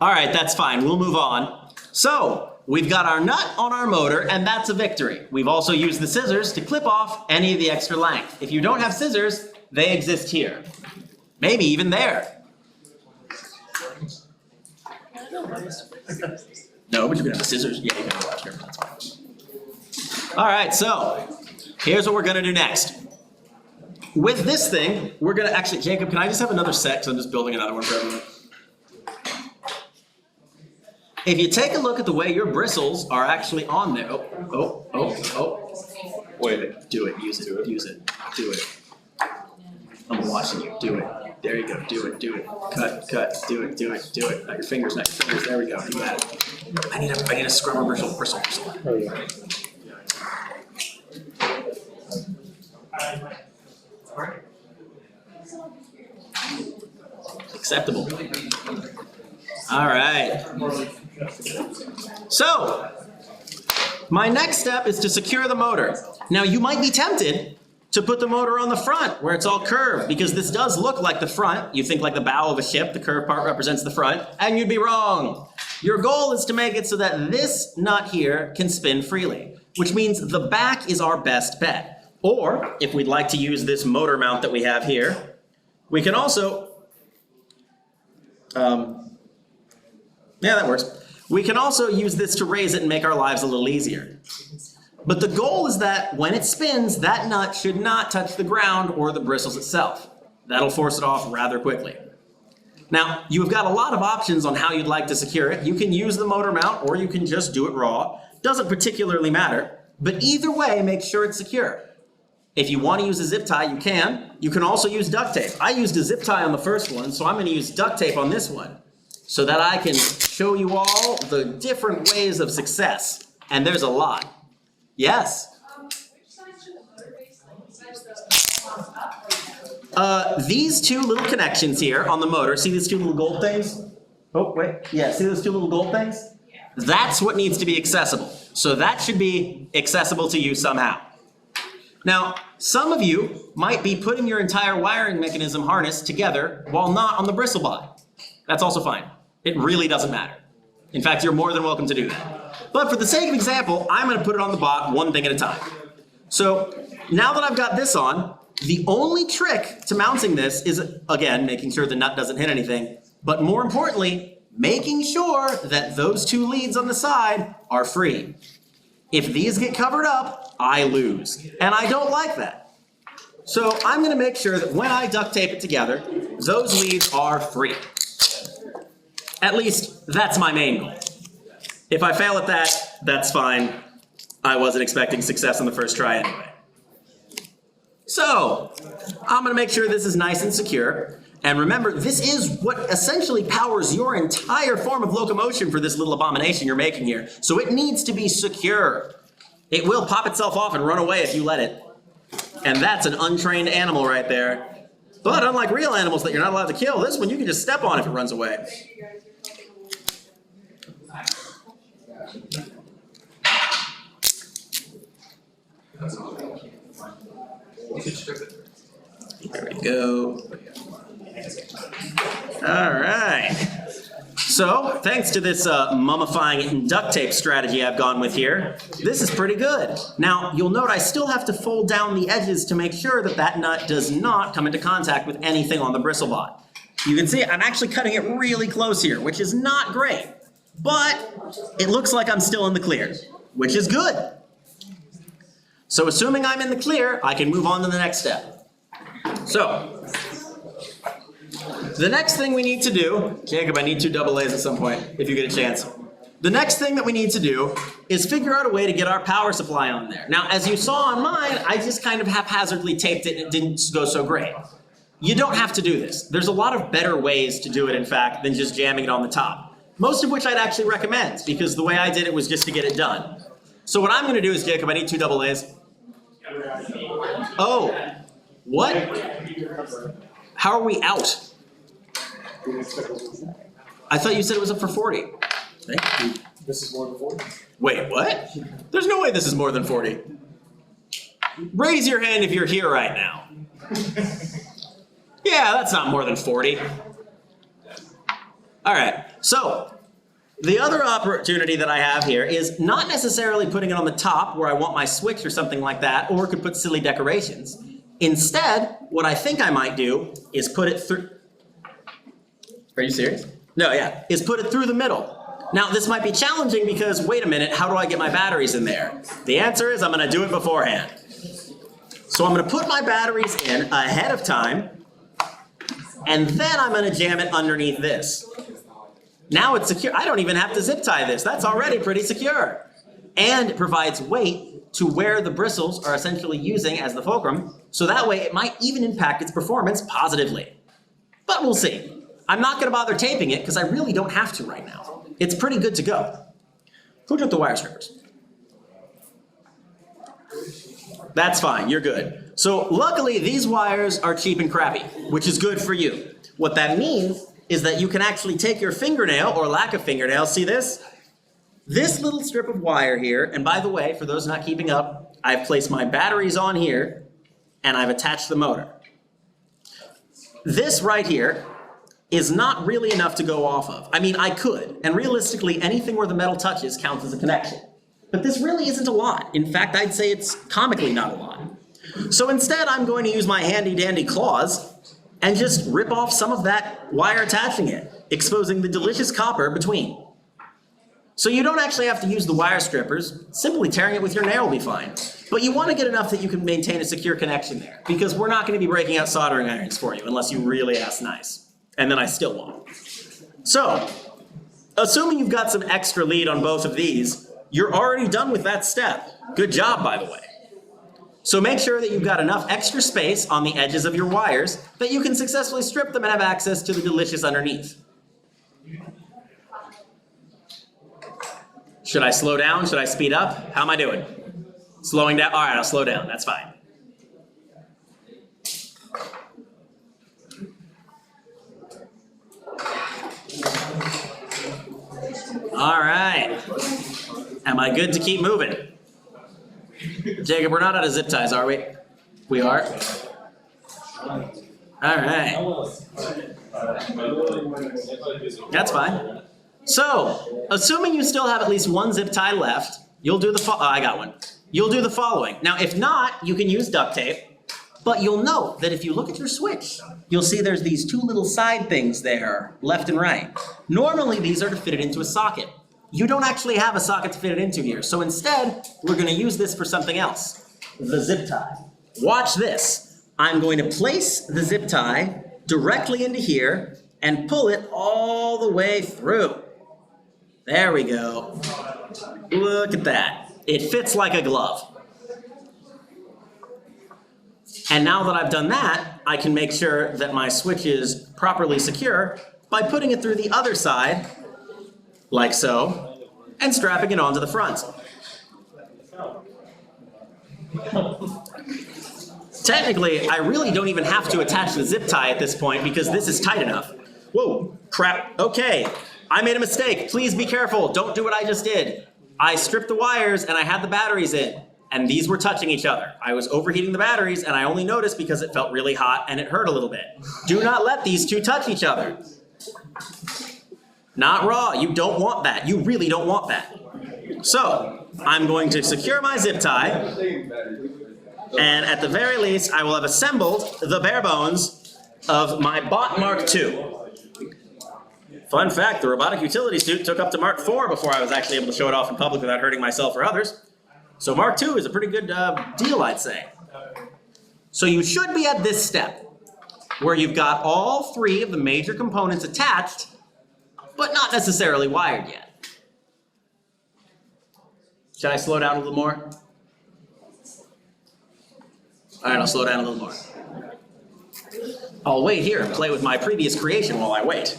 All right, that's fine. We'll move on. So, we've got our nut on our motor, and that's a victory. We've also used the scissors to clip off any of the extra length. If you don't have scissors, they exist here. Maybe even there. No, but you can have the scissors. Yeah, you can watch here. That's fine. All right, so here's what we're going to do next. With this thing, we're going to actually, Jacob, can I just have another set? Because I'm just building another one for everyone. If you take a look at the way your bristles are actually on there. Oh. Wait, do it, use it, use it, do it. I'm watching you, do it. There you go, do it. Cut, do it. Not your fingers, there we go, you got it. I need a scrubber bristle. Oh, yeah. Acceptable. All right. So, my next step is to secure the motor. Now, you might be tempted to put the motor on the front where it's all curved, because this does look like the front. You think like the bow of a ship, the curved part represents the front, and you'd be wrong. Your goal is to make it so that this nut here can spin freely, which means the back is our best bet. Or, if we'd like to use this motor mount that we have here, we can also, yeah, that works. We can also use this to raise it and make our lives a little easier. But the goal is that when it spins, that nut should not touch the ground or the bristles itself. That'll force it off rather quickly. Now, you've got a lot of options on how you'd like to secure it. You can use the motor mount, or you can just do it raw. Doesn't particularly matter, but either way, make sure it's secure. If you want to use a zip tie, you can. You can also use duct tape. I used a zip tie on the first one, so I'm going to use duct tape on this one, so that I can show you all the different ways of success. And there's a lot. Yes? Which side should the motor face, like the side that's up? These two little connections here on the motor, see these two little gold things? Oh, wait, yeah, see those two little gold things? That's what needs to be accessible. So that should be accessible to you somehow. Now, some of you might be putting your entire wiring mechanism harness together while not on the Bristlebot. That's also fine. It really doesn't matter. In fact, you're more than welcome to do that. But for the sake of example, I'm going to put it on the bot one thing at a time. So now that I've got this on, the only trick to mounting this is, again, making sure the nut doesn't hit anything, but more importantly, making sure that those two leads on the side are free. If these get covered up, I lose, and I don't like that. So I'm going to make sure that when I duct tape it together, those leads are free. At least, that's my main goal. If I fail at that, that's fine. I wasn't expecting success on the first try anyway. So, I'm going to make sure this is nice and secure. And remember, this is what essentially powers your entire form of locomotion for this little abomination you're making here. So it needs to be secure. It will pop itself off and run away if you let it. And that's an untrained animal right there. But unlike real animals that you're not allowed to kill, this one you can just step on if it runs away. There we go. All right. So, thanks to this mummifying and duct tape strategy I've gone with here, this is pretty good. Now, you'll note I still have to fold down the edges to make sure that that nut does not come into contact with anything on the Bristlebot. You can see I'm actually cutting it really close here, which is not great, but it looks like I'm still in the clear, which is good. So, assuming I'm in the clear, I can move on to the next step. So, the next thing we need to do, Jacob, I need 2 double A's at some point, if you get a chance. The next thing that we need to do is figure out a way to get our power supply on there. Now, as you saw on mine, I just kind of haphazardly taped it and it didn't go so great. You don't have to do this. There's a lot of better ways to do it, in fact, than just jamming it on the top. Most of which I'd actually recommend, because the way I did it was just to get it done. So what I'm going to do is, Jacob, I need 2 double A's. Oh, what? How are we out? I thought you said it was up for 40. Thank you. This is more than 40. Wait, what? There's no way this is more than 40. Raise your hand if you're here right now. Yeah, that's not more than 40. All right, so the other opportunity that I have here is not necessarily putting it on the top where I want my switch or something like that, or could put silly decorations. Instead, what I think I might do is put it through... Are you serious? No, yeah, is put it through the middle. Now, this might be challenging because, wait a minute, how do I get my batteries in there? The answer is I'm going to do it beforehand. So I'm going to put my batteries in ahead of time, and then I'm going to jam it underneath this. Now it's secure. I don't even have to zip tie this. That's already pretty secure. And it provides weight to where the bristles are essentially using as the fulcrum, so that way it might even impact its performance positively. But we'll see. I'm not going to bother taping it because I really don't have to right now. It's pretty good to go. Who took the wire strippers? That's fine, you're good. So luckily these wires are cheap and crappy, which is good for you. What that means is that you can actually take your fingernail, or lack of fingernail, see this? This little strip of wire here, and by the way, for those not keeping up, I've placed my batteries on here, and I've attached the motor. This right here is not really enough to go off of. I mean, I could, and realistically, anything where the metal touches counts as a connection. But this really isn't a lot. In fact, I'd say it's comically not a lot. So instead, I'm going to use my handy dandy claws and just rip off some of that wire attaching it, exposing the delicious copper between. So you don't actually have to use the wire strippers, simply tearing it with your nail will be fine. But you want to get enough that you can maintain a secure connection there, because we're not going to be breaking out soldering irons for you unless you really ask nice. And then I still won't. So, assuming you've got some extra lead on both of these, you're already done with that step. Good job, by the way. So make sure that you've got enough extra space on the edges of your wires that you can successfully strip them and have access to the delicious underneath. Should I slow down? Should I speed up? How am I doing? Slowing down? All right, I'll slow down. That's fine. All right. Am I good to keep moving? Jacob, we're not out of zip ties, are we? We are? All right. That's fine. So, assuming you still have at least one zip tie left, you'll do the I got one. You'll do the following. Now, if not, you can use duct tape, but you'll note that if you look at your switch, you'll see there's these two little side things there, left and right. Normally, these are to fit it into a socket. You don't actually have a socket to fit it into here, so instead, we're going to use this for something else, the zip tie. Watch this. I'm going to place the zip tie directly into here and pull it all the way through. There we go. Look at that. It fits like a glove. And now that I've done that, I can make sure that my switch is properly secure by putting it through the other side, like so, and strapping it onto the front. Technically, I really don't even have to attach the zip tie at this point because this is tight enough. Whoa, crap, okay. I made a mistake, please be careful, don't do what I just did. I stripped the wires and I had the batteries in, and these were touching each other. I was overheating the batteries and I only noticed because it felt really hot and it hurt a little bit. Do not let these two touch each other. Not raw, you don't want that. You really don't want that. So, I'm going to secure my zip tie, and at the very least, I will have assembled the bare bones of my Bot Mark II. Fun fact, the robotic utility suit took up to Mark IV before I was actually able to show it off in public without hurting myself or others. So Mark II is a pretty good deal, I'd say. So you should be at this step, where you've got all three of the major components attached, but not necessarily wired yet. Should I slow down a little more? All right, I'll slow down a little more. I'll wait here and play with my previous creation while I wait.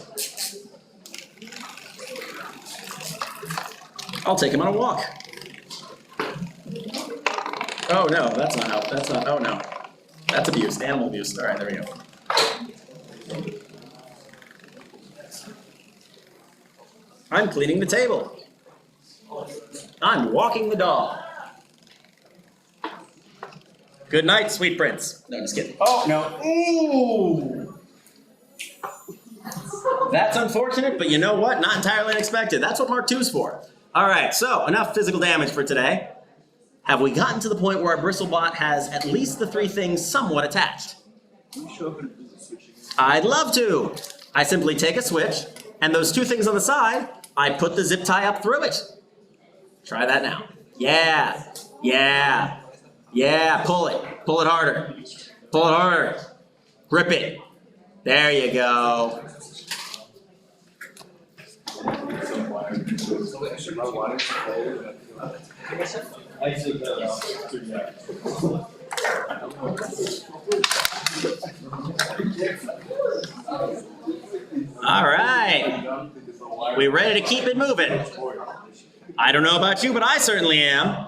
I'll take him on a walk. Oh no, that's not how, that's not, oh no. That's abuse, animal abuse. All right, there we go. I'm cleaning the table. I'm walking the dog. Good night, sweet prince. No, just kidding. Oh, no. Ooh! That's unfortunate, but you know what? Not entirely unexpected. That's what Mark II's for. All right, so enough physical damage for today. Have we gotten to the point where our Bristlebot has at least the three things somewhat attached? I'd love to. I simply take a switch, and those two things on the side, I put the zip tie up through it. Try that now. Yeah, yeah, yeah, pull it. Pull it harder. Pull it harder. Grip it. There you go. All right. We ready to keep it moving? I don't know about you, but I certainly am.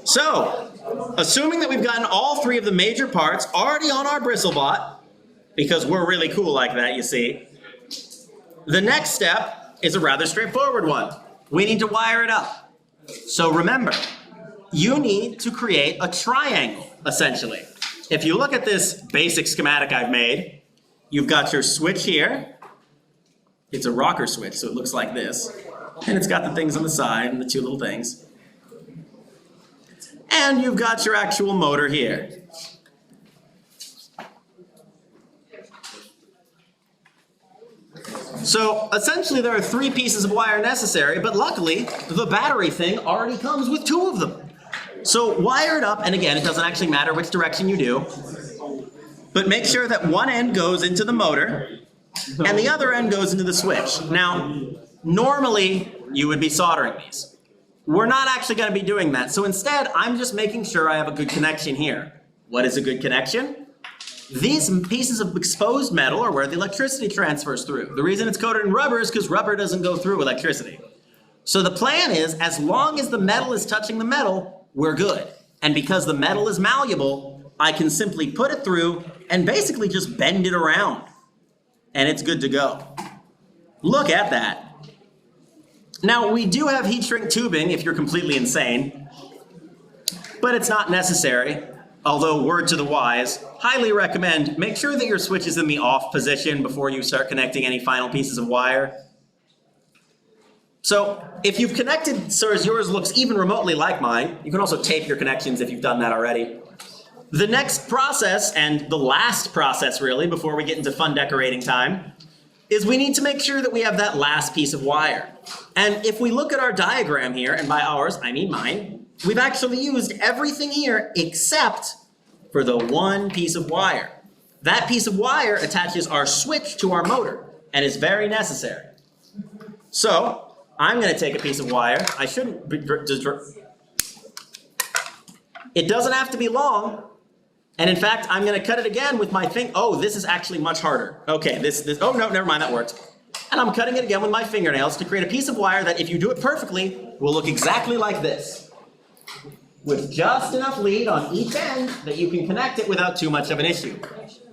So, assuming that we've gotten all three of the major parts already on our Bristlebot, because we're really cool like that, you see. The next step is a rather straightforward one. We need to wire it up. So remember, you need to create a triangle, essentially. If you look at this basic schematic I've made, you've got your switch here. It's a rocker switch, so it looks like this. And it's got the things on the side and the two little things. And you've got your actual motor here. So essentially there are 3 pieces of wire necessary, but luckily the battery thing already comes with 2 of them. So wire it up, and again, it doesn't actually matter which direction you do, but make sure that one end goes into the motor and the other end goes into the switch. Now, normally you would be soldering these. We're not actually going to be doing that, so instead I'm just making sure I have a good connection here. What is a good connection? These pieces of exposed metal are where the electricity transfers through. The reason it's coated in rubber is because rubber doesn't go through electricity. So the plan is, as long as the metal is touching the metal, we're good. And because the metal is malleable, I can simply put it through and basically just bend it around. And it's good to go. Look at that. Now, we do have heat shrink tubing if you're completely insane, but it's not necessary. Although, word to the wise, highly recommend make sure that your switch is in the off position before you start connecting any final pieces of wire. So, if you've connected so as yours looks even remotely like mine, you can also tape your connections if you've done that already. The next process, and the last process really, before we get into fun decorating time, is we need to make sure that we have that last piece of wire. And if we look at our diagram here, and by ours, I mean mine, we've actually used everything here except for the one piece of wire. That piece of wire attaches our switch to our motor and is very necessary. So, I'm going to take a piece of wire. I shouldn't be... It doesn't have to be long. And in fact, I'm going to cut it again with my finger. Oh, this is actually much harder. Okay, oh no, never mind, that worked. And I'm cutting it again with my fingernails to create a piece of wire that, if you do it perfectly, will look exactly like this. With just enough lead on each end that you can connect it without too much of an issue.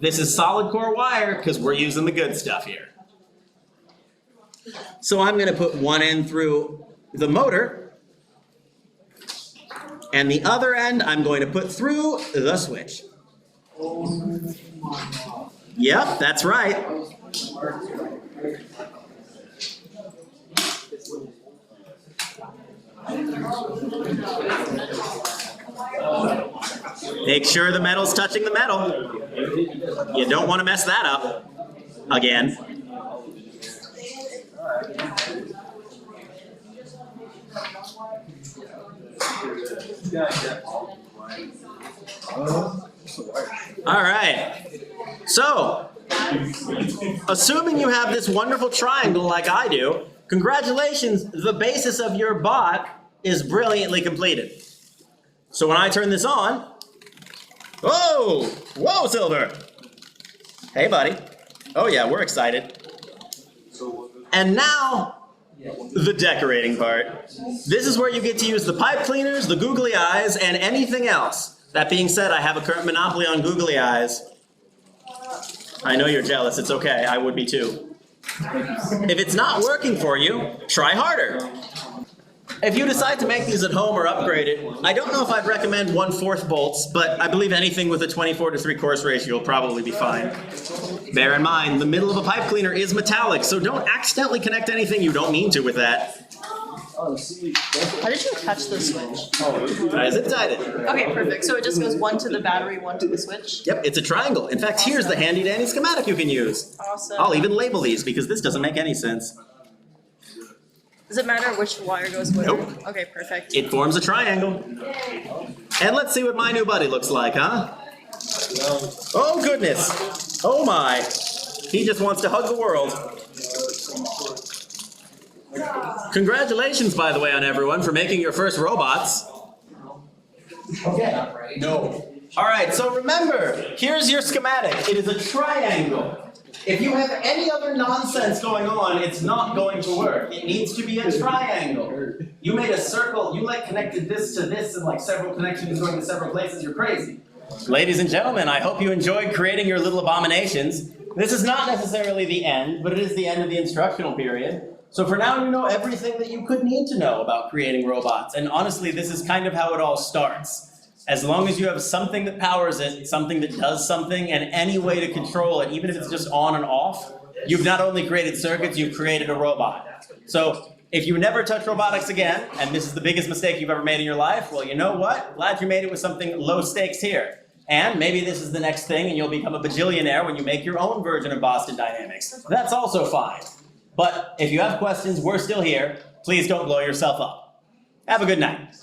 This is solid core wire because we're using the good stuff here. So I'm going to put one end through the motor, and the other end I'm going to put through the switch. Yep, that's right. Make sure the metal's touching the metal. You don't want to mess that up again. All right. So, assuming you have this wonderful triangle like I do, congratulations, the basis of your bot is brilliantly completed. So when I turn this on, whoa, Silver. Hey, buddy. Oh yeah, we're excited. And now, the decorating part. This is where you get to use the pipe cleaners, the googly eyes, and anything else. That being said, I have a current monopoly on googly eyes. I know you're jealous, it's okay, I would be too. If it's not working for you, try harder. If you decide to make these at home or upgrade it, I don't know if I'd recommend 1/4 bolts, but I believe anything with a 24:3 course ratio will probably be fine. Bear in mind, the middle of a pipe cleaner is metallic, so don't accidentally connect anything you don't mean to with that. How did you attach the switch? I zip tied it. Okay, perfect. So it just goes one to the battery, one to the switch? Yep, it's a triangle. In fact, here's the handy dandy schematic you can use. Awesome. I'll even label these because this doesn't make any sense. Does it matter which wire goes where? Nope. Okay, perfect. It forms a triangle. And let's see what my new buddy looks like, huh? Oh goodness. Oh my. He just wants to hug the world. Congratulations, by the way, on everyone for making your first robots. Okay. No. All right, so remember, here's your schematic. It is a triangle. If you have any other nonsense going on, it's not going to work. It needs to be a triangle. You made a circle, you connected this to this and several connections going to several places, you're crazy. Ladies and gentlemen, I hope you enjoyed creating your little abominations. This is not necessarily the end, but it is the end of the instructional period. So for now, you know everything that you could need to know about creating robots. And honestly, this is kind of how it all starts. As long as you have something that powers it, something that does something, and any way to control it, even if it's just on and off, you've not only created circuits, you've created a robot. So if you never touch robotics again, and this is the biggest mistake you've ever made in your life, well, you know what? Glad you made it with something low stakes here. And maybe this is the next thing and you'll become a bajillionaire when you make your own version of Boston Dynamics. That's also fine. But if you have questions, we're still here. Please don't blow yourself up. Have a good night.